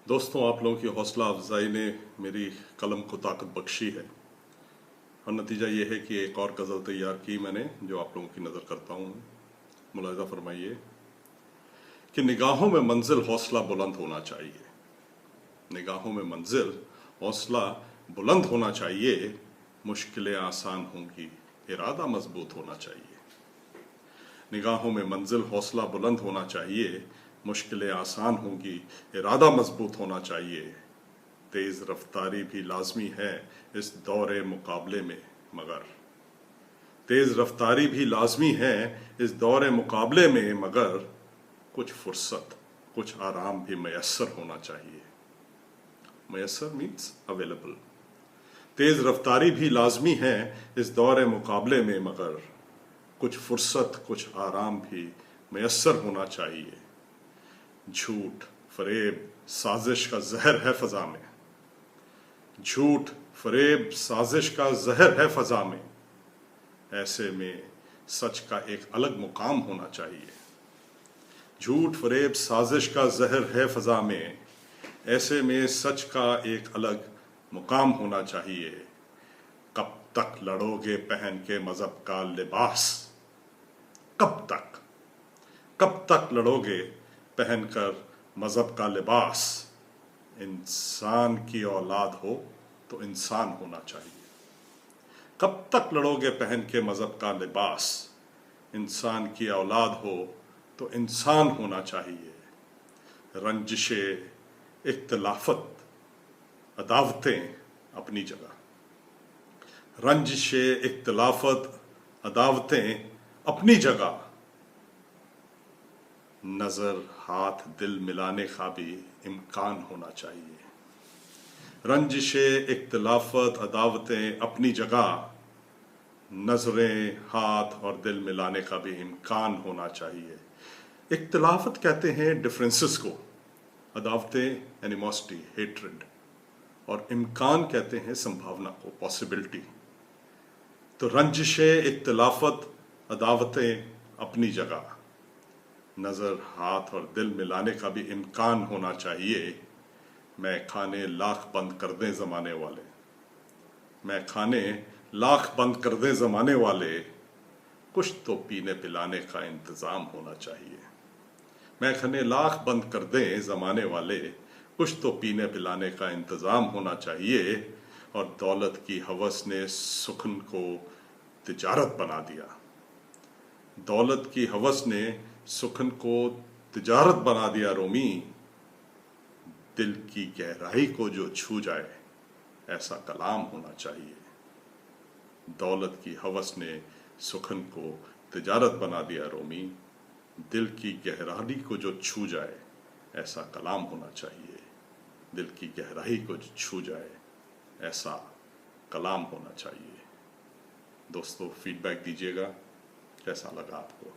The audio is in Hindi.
दोस्तों, आप लोगों की हौसला अफजाई ने मेरी कलम को ताकत बख्शी है और नतीजा ये है कि एक और गज़ल तैयार की मैंने जो आप लोगों की नज़र करता हूँ। मुलाहिज़ा फरमाइए कि निगाहों में मंजिल हौसला बुलंद होना चाहिए। निगाहों में मंजिल हौसला बुलंद होना चाहिए। मुश्किलें आसान होंगी, इरादा मजबूत होना चाहिए। निगाहों में मंजिल हौसला बुलंद होना चाहिए। मुश्किलें आसान होंगी, इरादा मजबूत होना चाहिए। तेज़ रफ्तारी भी लाजमी है इस दौरे मुकाबले में, मगर तेज़ रफ्तारी भी लाजमी है इस दौरे मुकाबले में, मगर कुछ फुर्सत, कुछ आराम भी मैसर होना चाहिए। मैसर मीन्स अवेलेबल। तेज़ रफ्तारी भी लाजमी है इस दौरे मुकाबले में, मगर कुछ फुर्सत, कुछ आराम भी मैसर होना चाहिए। झूठ, फरेब, साजिश का जहर है फ़ज़ा में। झूठ, फरेब, साजिश का जहर है फ़ज़ा में। ऐसे में सच का एक अलग मुकाम होना चाहिए। झूठ, फरेब, साजिश का जहर है फ़ज़ा में। ऐसे में सच का एक अलग मुकाम होना चाहिए। कब तक लड़ोगे पहन के मज़हब का लिबास? कब तक लड़ोगे पहनकर मज़हब का लिबास? इंसान की औलाद हो तो इंसान होना चाहिए। कब तक लड़ोगे पहन के मज़हब का लिबास? इंसान की औलाद हो तो इंसान होना चाहिए। रंजिशे इख्तिलाफत अदावतें अपनी जगह। रंजिशे इख्तिलाफत अदावतें अपनी जगह। नज़र, हाथ, दिल मिलाने का भी इम्कान होना चाहिए। रंजिशे इख्तिलाफत अदावतें अपनी जगह। नज़रें, हाथ और दिल मिलाने का भी इम्कान होना चाहिए। इख्तिलाफत कहते हैं डिफरेंसेस को, अदावतें एनिमोसिटी, हेट्रेड, और इम्कान कहते हैं संभावना को, पॉसिबिलिटी। तो रंजिशे इख्तिलाफत अदावतें अपनी जगह। नज़र, हाथ और दिल मिलाने का भी इम्कान होना चाहिए। मैं खाने लाख बंद कर दें ज़माने वाले, मैं खाने लाख बंद कर दें ज़माने वाले, कुछ तो पीने पिलाने का इंतज़ाम होना चाहिए। मैं खाने लाख बंद कर दें ज़माने वाले, कुछ तो पीने पिलाने का इंतज़ाम होना चाहिए। और दौलत की हवस ने सुखन को तिजारत बना दिया। दौलत की हवस ने सुखन को तिजारत बना दिया रोमी। दिल की गहराई को जो छू जाए ऐसा कलाम होना चाहिए। दौलत की हवस ने सुखन को तिजारत बना दिया रोमी। दिल की गहराई को जो छू जाए ऐसा कलाम होना चाहिए। दिल की गहराई को जो छू जाए ऐसा कलाम होना चाहिए। दोस्तों, फीडबैक दीजिएगा कैसा लगा आपको।